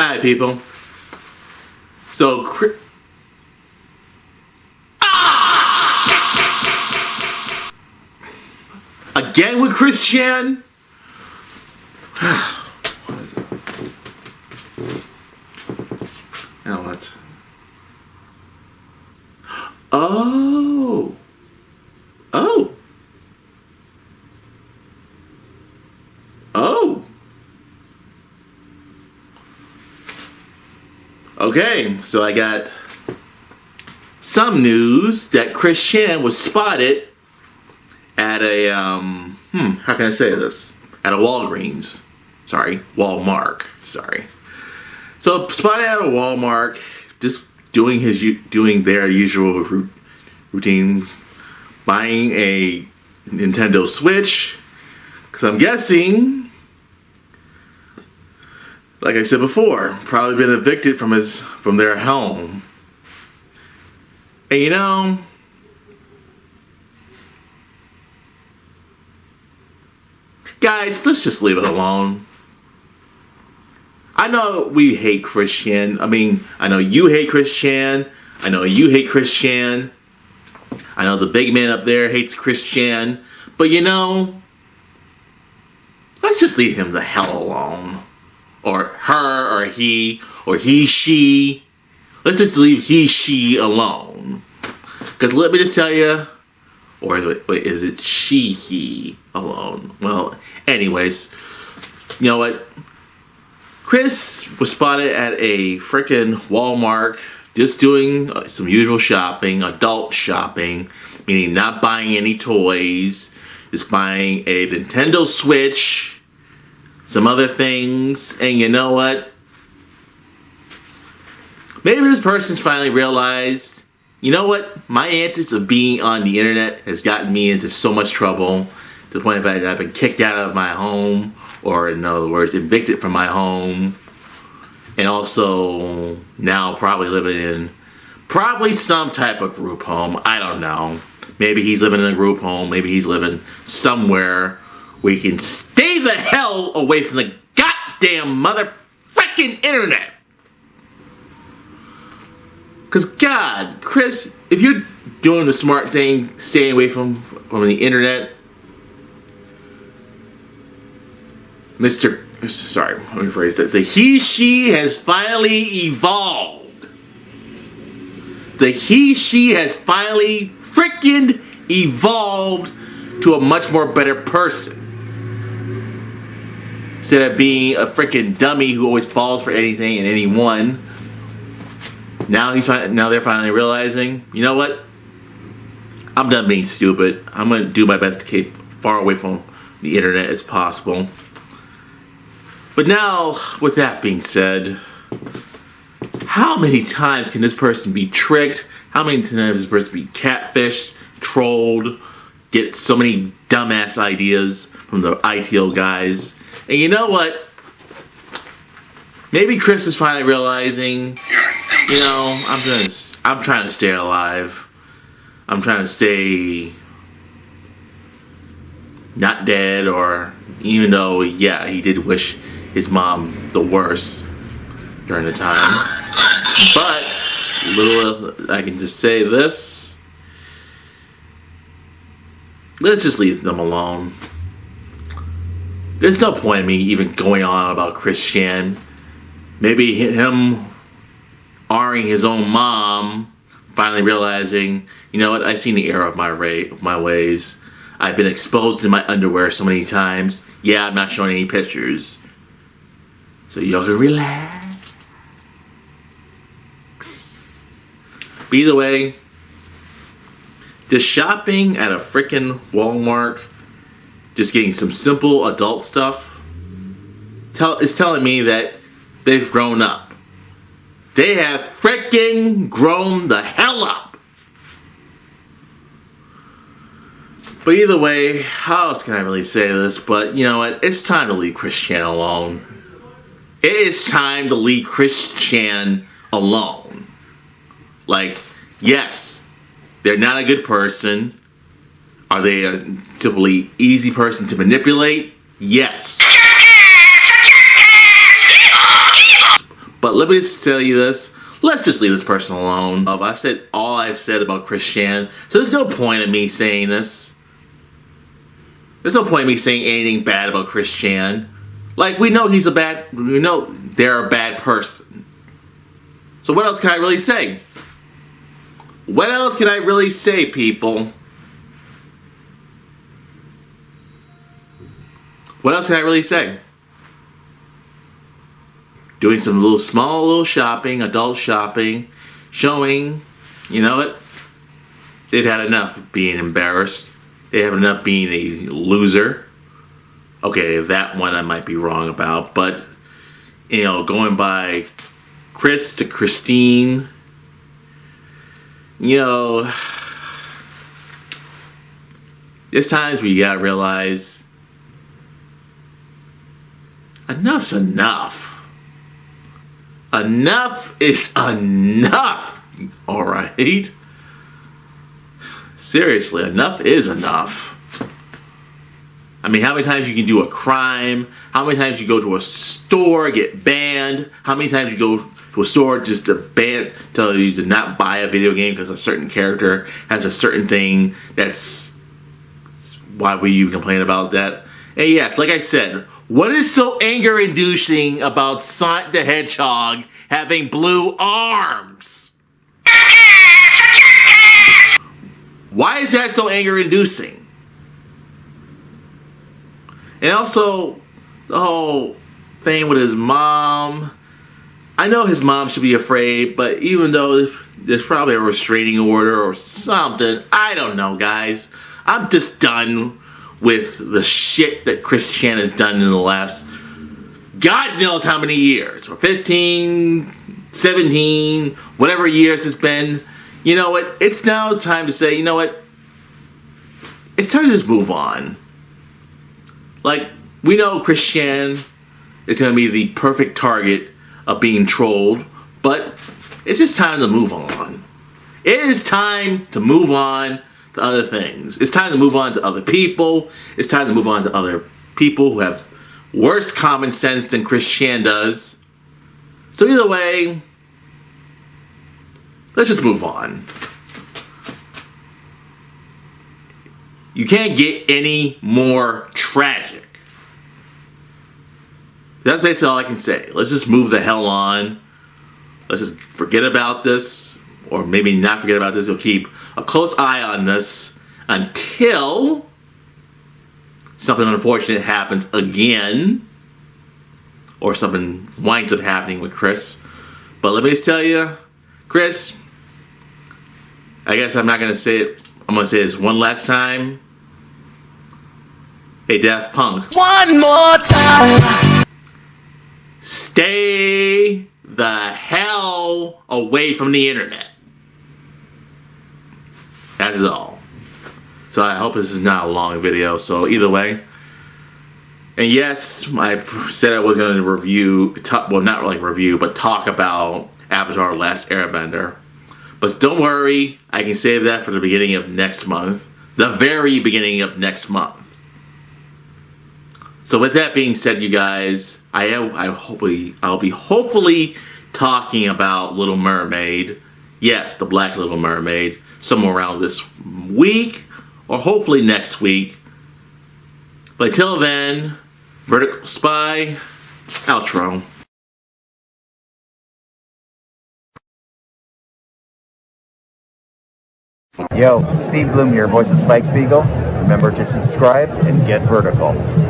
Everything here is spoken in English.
Alright, people. So, again with Christian? Now what? Oh. Oh. Oh. Okay, so I got some news that Christian was spotted at a, how can I say this? At a Walgreens. Sorry, Walmart. Sorry. So spotted at a Walmart, just doing their usual routine, buying a Nintendo Switch, because I'm guessing, like I said before, probably been evicted from their home. And you know, guys, let's just leave it alone. I know we hate Christian. I mean, I know you hate Christian. I know you hate Christian. I know the big man up there hates Christian. But you know, let's just leave him the hell alone. Or her, or he, or he, she. Let's just leave he, she alone. Because let me just tell you, or wait, is it she, he alone? Well, anyways, you know what? Chris was spotted at a frickin' Walmart just doing some usual shopping, adult shopping, meaning not buying any toys, just buying a Nintendo Switch, some other things, and you know what? Maybe this person's finally realized, you know what? My antics of being on the internet has gotten me into so much trouble, to the point that I've been kicked out of my home, or in other words, evicted from my home, and also now probably living in some type of group home. I don't know. Maybe he's living in a group home. Maybe he's living somewhere where he can stay the hell away from the goddamn mother frickin' internet. Because God, Chris, if you're doing the smart thing, staying away from the internet, sorry, let me rephrase that. The he-she has finally evolved. The he-she has finally freaking evolved to a much more better person. Instead of being a freaking dummy who always falls for anything and anyone, now they're finally realizing, you know what? I'm done being stupid. I'm going to do my best to keep far away from the internet as possible. But now, with that being said, how many times can this person be tricked? How many times can this person be catfished, trolled, get so many dumbass ideas from the ITO guys? And you know what? Maybe Chris is finally realizing, you know, I'm trying to stay alive. I'm trying to stay not dead, or even though, yeah, he did wish his mom the worst during the time. But I can just say this. Let's just leave them alone. There's no point in me even going on about Christian. Maybe him honoring his own mom, finally realizing, you know what, I've seen the error of my ways. I've been exposed in my underwear so many times. Yeah, I'm not showing any pictures. So y'all can relax. But either way, just shopping at a frickin' Walmart, just getting some simple adult stuff, is telling me that they've grown up. They have frickin' grown the hell up. But either way, how else can I really say this? But you know what? It's time to leave Christian alone. It is time to leave Christian alone. Like, yes, they're not a good person. Are they a simply easy person to manipulate? Yes. But let me just tell you this. Let's just leave this person alone. I've said all I've said about Chris Chan, so there's no point in me saying this. There's no point in me saying anything bad about Chris Chan. Like, we know they're a bad person. So what else can I really say? What else can I really say, people? What else can I really say? Doing some small shopping, adult shopping, showing, you know what? They've had enough of being embarrassed. They have enough being a loser. Okay, that one I might be wrong about, but, you know, going by Chris to Christine, you know, there's times where you gotta realize enough's enough. Enough is enough, alright? Seriously, enough is enough. I mean, how many times you can do a crime? How many times you go to a store, get banned? How many times you go to a store just to tell you to not buy a video game because a certain character has a certain thing? That's why we even complain about that. And yes, like I said, what is so anger-inducing about Sonic the Hedgehog having blue arms? Why is that so anger-inducing? And also, the whole thing with his mom. I know his mom should be afraid, but even though there's probably a restraining order or something, I don't know, guys. I'm just done with the shit that Chris Chan has done in the last God knows how many years. Or 15, 17, whatever years it's been. You know what? It's now time to say, you know what? It's time to just move on. Like, we know Chris Chan is going to be the perfect target of being trolled, but it's just time to move on. It is time to move on to other things. It's time to move on to other people. It's time to move on to other people who have worse common sense than Chris Chan does. So either way, let's just move on. You can't get any more tragic. That's basically all I can say. Let's just move the hell on. Let's just forget about this. Or maybe not forget about this. We'll keep a close eye on this until something unfortunate happens again. Or something winds up happening with Chris. But let me just tell you, Chris, I guess I'm not going to say it. I'm going to say this one last time. Hey, Daft Punk. One more time. Stay the hell away from the internet. That is all. So I hope this is not a long video. So either way. And yes, I said I was going to review, well, not really review, but talk about Avatar: Last Airbender. But don't worry, I can save that for the beginning of next month. The very beginning of next month. So with that being said, you guys, I'll be hopefully talking about Little Mermaid. Yes, the Black Little Mermaid. Somewhere around this week, or hopefully next week. But until then, Vertical Spy, outro. Yo, Steve Bloom here, voice of Spike Spiegel. Remember to subscribe and get vertical.